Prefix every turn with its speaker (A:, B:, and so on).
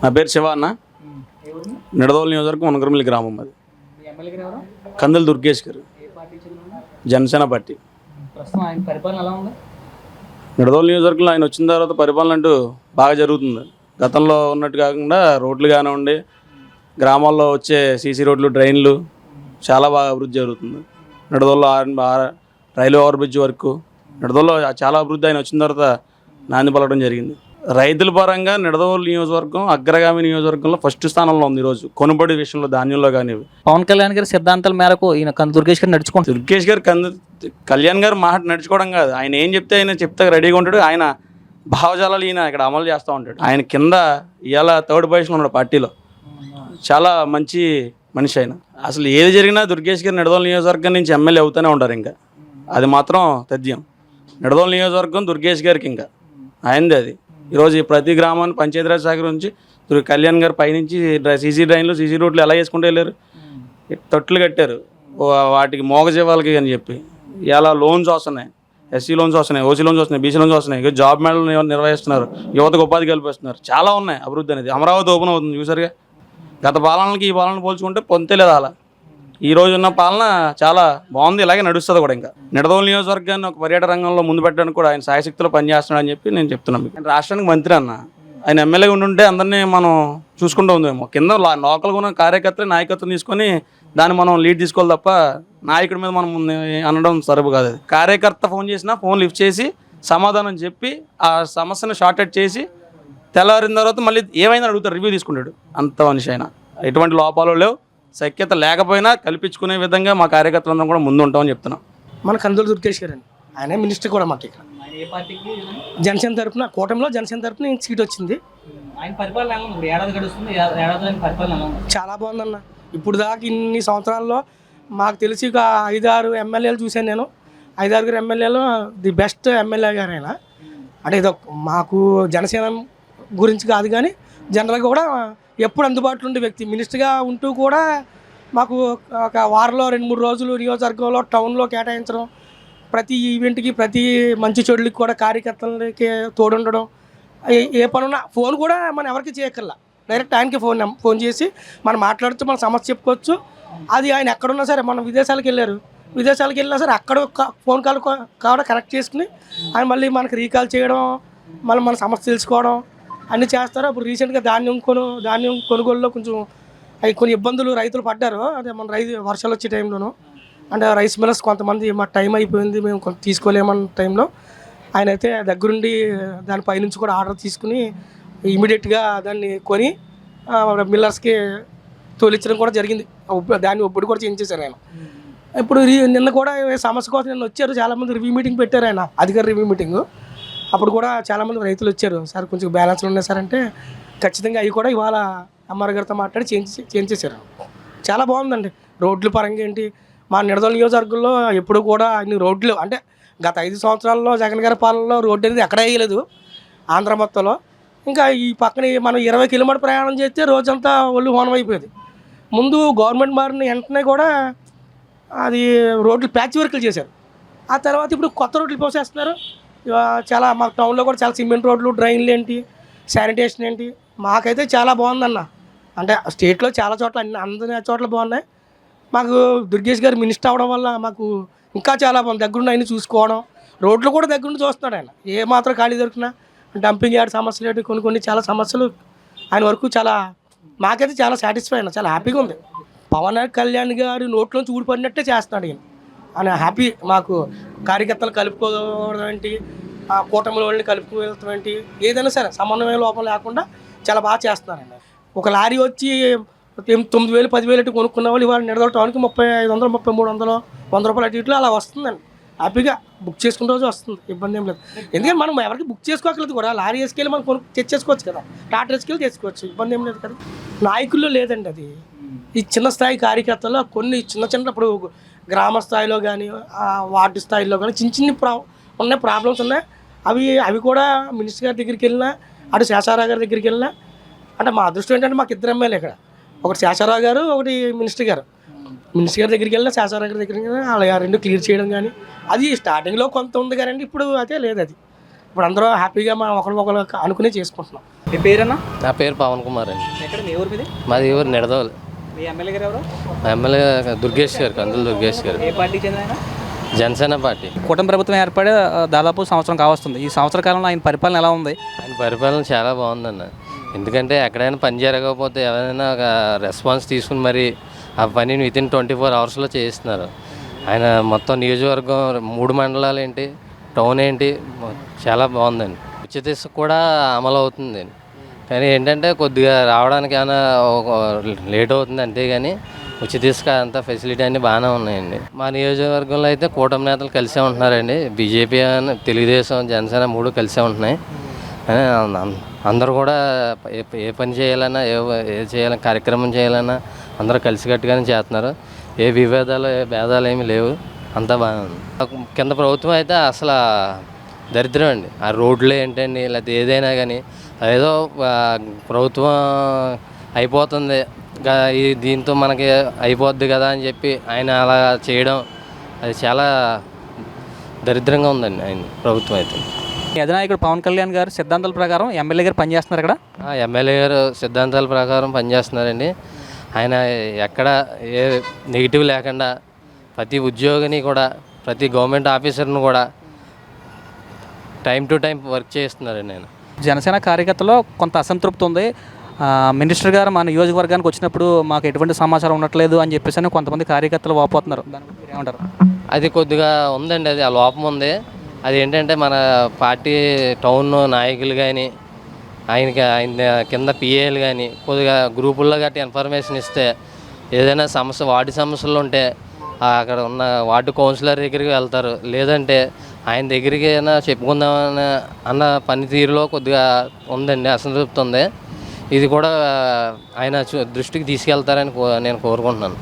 A: నా పేరు శివ అన్న. నిడదవోలు నియోజకవర్గం వనగరమిల్లి గ్రామం. అది కందుల దుర్గేష్ గారు, జనసేన పార్టీ. నిడదవోలు నియోజకవర్గంలో ఆయన వచ్చిన తర్వాత పరిపాలన అంటూ బాగా జరుగుతుంది. గతంలో ఉన్నట్టు కాకుండా రోడ్లు కానివ్వండి, గ్రామాల్లో వచ్చే సీసీ రోడ్లు, డ్రైన్లు చాలా బాగా అభివృద్ధి జరుగుతుంది. నిడదవోలులో రైల్వే ఓవర్ బ్రిడ్జ్ వరకు నిడదవోలులో చాలా అభివృద్ధి ఆయన వచ్చిన తర్వాత నాంది పలకడం జరిగింది. రైతుల పరంగా నిడదవోలు నియోజకవర్గం అగ్రగామి నియోజకవర్గంలో ఫస్ట్ స్థానంలో ఉంది ఈరోజు కొనుబడి విషయంలో, ధాన్యంలో కానీ.
B: పవన్ కళ్యాణ్ గారి సిద్ధాంతాల మేరకు ఈయన దుర్గేష్ గారు నడుచుకుంటారు.
A: దుర్గేష్ గారు కళ్యాణ్ గారు మాట నడుచుకోవడం కాదు, ఆయన ఏం చెప్తే ఆయన చెప్తే రెడీగా ఉంటాడు. ఆయన భావజాలాలు ఈయన ఇక్కడ అమలు చేస్తూ ఉంటాడు. ఆయన కింద ఇవాళ థర్డ్ పొజిషన్లో ఉన్నాడు పార్టీలో. చాలా మంచి మనిషి ఆయన. అసలు ఏది జరిగినా దుర్గేష్ గారు నిడదవోలు నియోజకవర్గం నుంచి ఎమ్మెల్యే అవుతూనే ఉంటారు. ఇంకా అది మాత్రం తథ్యం. నిడదవోలు నియోజకవర్గం దుర్గేష్ గారికి ఇంకా ఆయనది. అది ఈరోజు ప్రతి గ్రామాన్ని పంచాయతీరాజ్ శాఖ నుంచి కళ్యాణ్ గారు పైనుంచి సీసీ డ్రైన్లు, సీసీ రోడ్లు ఎలా వేసుకుంటూ వెళ్ళారు. తొట్లు కట్టారు వాటికి మోగజీవాలకి అని చెప్పి. ఇలా లోన్స్ వస్తున్నాయి, ఎస్సీ లోన్స్ వస్తున్నాయి, ఓసీ లోన్స్ వస్తున్నాయి, బీసీ లోన్స్ వస్తున్నాయి. జాబ్ మేళలు నిర్వహిస్తున్నారు, యువతకు ఉపాధి కల్పిస్తున్నారు. చాలా ఉన్నాయి అభివృద్ధి అనేది. అమరావతి ఓపెన్ అవుతుంది చూసారుగా. గత పాలనకి ఈ పాలన పోల్చుకుంటే పొంతే లేదు. అలా ఈ రోజు ఉన్న పాలన చాలా బాగుంది. ఇలాగే నడుస్తుంది కూడా. ఇంకా నిడదవోలు నియోజకవర్గాన్ని ఒక పర్యాటక రంగంలో ముందు పెట్టడానికి కూడా ఆయన సాయశక్తిలో పనిచేస్తున్నాడు అని చెప్పి నేను చెప్తున్నాను. ఆయన రాష్ట్రానికి మంత్రి అన్న, ఆయన ఎమ్మెల్యేగా ఉండుంటే అందరినీ మనం చూసుకుంటూ ఉందేమో. కింద లోకల్గా ఉన్న కార్యకర్తలు నాయకత్వం తీసుకొని దాన్ని మనం లీడ్ తీసుకోవాలి తప్ప నాయకుడి మీద మనం అనడం సరబు కాదు. అది కార్యకర్త ఫోన్ చేసినా ఫోన్ లిఫ్ట్ చేసి సమాధానం చెప్పి ఆ సమస్యను షార్ట్అవుట్ చేసి తెల్లవారిన తర్వాత మళ్ళీ ఏమైనా అడుగుతారు, రివ్యూ తీసుకుంటాడు. అంత మనిషి ఆయన. ఎటువంటి లోపాలు లేవు. సఖ్యత లేకపోయినా కల్పించుకునే విధంగా మా కార్యకర్తలందరం కూడా ముందు ఉంటామని చెప్తున్నాం.
C: మన కందుల దుర్గేష్ గారు అండి, ఆయన మినిస్టర్ కూడా మాకు ఇక్కడ జనసేన తరఫున, కూటమిలో జనసేన తరఫున సీట్ వచ్చింది. చాలా బాగుందన్న. ఇప్పుడు దాకా ఇన్ని సంవత్సరాల్లో మాకు తెలిసి ఒక 5-6 ఎమ్మెల్యేలు చూశాను నేను. 5-6 ఎమ్మెల్యేలు ది బెస్ట్ ఎమ్మెల్యే గారు ఆయన. అంటే ఇది మాకు జనసేన గురించి కాదు కానీ జనరల్గా కూడా ఎప్పుడు అందుబాటులో ఉండే వ్యక్తి. మినిస్టర్గా ఉంటూ కూడా మాకు ఒక వారంలో 2-3 రోజులు నియోజకవర్గంలో టౌన్లో కేటాయించడం, ప్రతి ఈవెంట్కి ప్రతి మంచి చెడులకి కూడా కార్యకర్తలకి తోడుండడం. ఏ పనున్నా ఫోన్ కూడా మనం ఎవరికి చేయక్కర్లా, డైరెక్ట్ ఆయనకి ఫోన్ చేసి మనం మాట్లాడుతూ మన సమస్య చెప్పుకోవచ్చు. అది ఆయన ఎక్కడున్నా సరే, మనం విదేశాలకు వెళ్ళినా సరే అక్కడ ఫోన్ కాల్ కూడా కనెక్ట్ చేసుకుని ఆయన మళ్ళీ మనకి రీకాల్ చేయడం, మళ్ళీ మన సమస్య తెలుసుకోవడం అన్నీ చేస్తారు. అప్పుడు రీసెంట్గా ధాన్యం కొనుగోలులో కొంచెం కొన్ని ఇబ్బందులు రైతులు పడ్డారు. అదే మన వర్షాలు వచ్చే టైంలోనూ, అంటే రైస్ మిల్లర్స్ కొంతమంది మా టైం అయిపోయింది మేము కొంత తీసుకోలేమన్న టైంలో ఆయన అయితే దగ్గరుండి దాని పైనుంచి కూడా ఆర్డర్ తీసుకుని ఇమీడియట్గా దాన్ని కొని మిల్లర్స్కి తోలించడం కూడా జరిగింది. దాన్ని ఒప్పుడు కూడా చేయించేశారు ఆయన. ఇప్పుడు నిన్న కూడా సమస్య కోసం నిన్న వచ్చారు చాలామంది. రివ్యూ మీటింగ్ పెట్టారు ఆయన, అధికార రివ్యూ మీటింగ్. అప్పుడు కూడా చాలామంది రైతులు వచ్చారు. సార్ కొంచెం బ్యాలెన్స్లు ఉన్నాయి సార్ అంటే ఖచ్చితంగా అవి కూడా ఇవాళ అమ్మారు గారితో మాట్లాడి చేయించేశారు. చాలా బాగుందండి. రోడ్లు పరంగా ఏంటి, మా నిడదవోలు నియోజకవర్గంలో ఎప్పుడు కూడా అన్ని రోడ్లు, అంటే గత 5 సంవత్సరాల్లో జగన్ గారి పాలనలో రోడ్డు అనేది ఎక్కడ వేయలేదు ఆంధ్ర మొత్తంలో. ఇంకా ఈ పక్కన మనం 20 కిలోమీటర్ ప్రయాణం చేస్తే రోజంతా ఒళ్ళు హోనం అయిపోయేది. ముందు గవర్నమెంట్ మారిన వెంటనే కూడా అది రోడ్లు ప్యాచ్ వర్క్లు చేశారు. ఆ తర్వాత ఇప్పుడు కొత్త రోడ్లు పోసేస్తున్నారు. చాలా మా టౌన్లో కూడా చాలా సిమెంట్ రోడ్లు, డ్రైన్లు ఏంటి, శానిటేషన్ ఏంటి, మాకైతే చాలా బాగుందన్న. అంటే స్టేట్లో చాలా చోట్ల అందరి చోట్ల బాగున్నాయి. మాకు దుర్గేష్ గారు మినిస్టర్ అవ్వడం వల్ల మాకు ఇంకా చాలా బాగుంది. దగ్గరుండి ఆయన చూసుకోవడం, రోడ్లు కూడా దగ్గరుండి చూస్తున్నాడు ఆయన. ఏ మాత్రం ఖాళీ దొరికినా డంపింగ్ యార్డ్ సమస్యలు ఏంటి, కొన్ని చాలా సమస్యలు ఆయన వరకు చాలా మాకైతే చాలా సాటిస్ఫై అయినా, చాలా హ్యాపీగా ఉంది. పవన్ కళ్యాణ్ గారు నోట్లోంచి ఊడిపడినట్టే చేస్తున్నాడు ఈయన అని హ్యాపీ. మాకు కార్యకర్తలు కలుపుకోవడం ఏంటి, కూటమిలో వాళ్ళని కలుపుకోవడం ఏంటి, ఏదైనా సరే సమన్వయ లోపం లేకుండా చాలా బాగా చేస్తున్నారండి. ఒక లారీ వచ్చి 9,000, 10,000 కొనుక్కున్న వాళ్ళు ఇవాళ నిడదవోలు టౌన్కి 3,500, 3,300, 100 రూపాయలు అటు ఇట్లు అలా వస్తుందండి. హ్యాపీగా బుక్ చేసుకున్న రోజు వస్తుంది, ఇబ్బంది ఏం లేదు. ఎందుకంటే మనం ఎవరికి బుక్ చేసుకోకలేదు కూడా, లారీ వేసుకెళ్ళి మనం తెచ్చేసుకోవచ్చు కదా, టాటా వేసుకెళ్ళి తెచ్చుకోవచ్చు, ఇబ్బంది ఏం లేదు కదా. నాయకుల్లో లేదండి అది. ఈ చిన్న స్థాయి కార్యకర్తల్లో కొన్ని చిన్నప్పుడు గ్రామ స్థాయిలో కానీ వార్డు స్థాయిలో కానీ చిన్న ప్రాబ్లమ్స్ ఉన్నాయి. అవి కూడా మినిస్టర్ గారి దగ్గరికి వెళ్ళినా, అటు శేషారావు గారి దగ్గరికి వెళ్ళినా, అంటే మా అదృష్టం ఏంటంటే మాకు 2 ఎమ్మెల్యే ఇక్కడ, ఒకటి శేషారావు గారు, ఒకటి మినిస్టర్ గారు. మినిస్టర్ గారి దగ్గరికి వెళ్ళినా, శేషారావు గారి దగ్గరికి వెళ్ళినా, అలా 2 క్లియర్ చేయడం కానీ, అది స్టార్టింగ్లో కొంత ఉంది కానీ ఇప్పుడు అదే లేదు. అది ఇప్పుడు అందరూ హ్యాపీగా మనం ఒకరికొకరు అనుకునే చేసుకుంటున్నాం.
B: మీ పేరన్నా?
D: నా పేరు పవన్ కుమార్ అండి.
B: ఎక్కడ మీ ఊరు మీది?
D: మాది ఊరు నిడదవోలు.
B: మీ ఎమ్మెల్యే గారు ఎవరు?
D: ఎమ్మెల్యే దుర్గేష్ గారు, కందులు దుర్గేష్ గారు,
B: ఏ పార్టీకి చెందిన ఆయన?
D: జనసేన పార్టీ.
B: కూటమి ప్రభుత్వం ఏర్పడి దాదాపు సంవత్సరం కావస్తుంది. ఈ సంవత్సర కాలంలో ఆయన పరిపాలన ఎలా ఉంది?
D: ఆయన పరిపాలన చాలా బాగుందన్న. ఎందుకంటే ఎక్కడైనా పని జరగకపోతే ఎవరైనా ఒక రెస్పాన్స్ తీసుకుని మరి ఆ పనిని వితిన్ 24 అవర్స్లో చేయిస్తున్నారు. ఆయన మొత్తం నియోజకవర్గం 3 మండలాలు ఏంటి, టౌన్ ఏంటి, చాలా బాగుందండి. ఉచిత ఇసుక కూడా అమలు అవుతుంది. కానీ ఏంటంటే కొద్దిగా రావడానికి ఏమైనా లేట్ అవుతుంది అంతేగాని ఉచిత ఇసుక అంత ఫెసిలిటీ అన్నీ బాగానే ఉన్నాయండి. మా నియోజకవర్గంలో అయితే కూటమి నేతలు కలిసే ఉంటున్నారండి. బీజేపీ, తెలుగుదేశం, జనసేన 3 కలిసే ఉంటున్నాయి. అందరూ కూడా ఏ పని చేయాలన్నా, ఏ చేయాలన్నా, కార్యక్రమం చేయాలన్నా అందరూ కలిసికట్టుగానే చేస్తున్నారు. ఏ విభేదాలు, ఏ భేదాలు ఏమీ లేవు. అంతా బాగా ఉంది. కింద ప్రభుత్వం అయితే అసలు దరిద్రం అండి. ఆ రోడ్లు ఏంటండి, లేకపోతే ఏదైనా కానీ ఏదో ప్రభుత్వం అయిపోతుంది దీంతో మనకి అయిపోద్ది కదా అని చెప్పి ఆయన అలా చేయడం అది చాలా దరిద్రంగా ఉందండి ఆయన ప్రభుత్వం అయితే.
B: మీ అధినాయకుడు పవన్ కళ్యాణ్ గారు సిద్ధాంతాల ప్రకారం ఎమ్మెల్యే గారు పనిచేస్తున్నారు ఇక్కడ.
D: ఎమ్మెల్యే గారు సిద్ధాంతాల ప్రకారం పనిచేస్తున్నారండి. ఆయన ఎక్కడ ఏ నెగిటివ్ లేకుండా ప్రతి ఉద్యోగిని కూడా, ప్రతి గవర్నమెంట్ ఆఫీసర్ని కూడా టైం టు టైం వర్క్ చేస్తున్నారండి ఆయన.
B: జనసేన కార్యకర్తలో కొంత అసంతృప్తి ఉంది. మినిస్టర్ గారు మా నియోజకవర్గానికి వచ్చినప్పుడు మాకు ఎటువంటి సమాచారం ఉండట్లేదు అని చెప్పేసి కొంతమంది కార్యకర్తలు వాపోతున్నారు. దాని గురించి మీరు ఏమంటారు?
D: అది కొద్దిగా ఉందండి, అది ఆ లోపం ఉంది. అది ఏంటంటే మన పార్టీ టౌన్ నాయకులు కానీ, ఆయన కింద పిఏలు కానీ కొద్దిగా గ్రూపుల్లో గట్టి ఇన్ఫర్మేషన్ ఇస్తే ఏదైనా సమస్య, వార్డు సమస్యలు ఉంటే అక్కడ ఉన్న వార్డు కౌన్సిలర్ దగ్గరికి వెళ్తారు. లేదంటే ఆయన దగ్గరికి అయినా చెప్పుకుందామని అన్న పనితీరులో కొద్దిగా ఉందండి, అసంతృప్తి ఉంది. ఇది కూడా ఆయన దృష్టికి తీసుకెళ్తారని నేను కోరుకుంటున్నాను.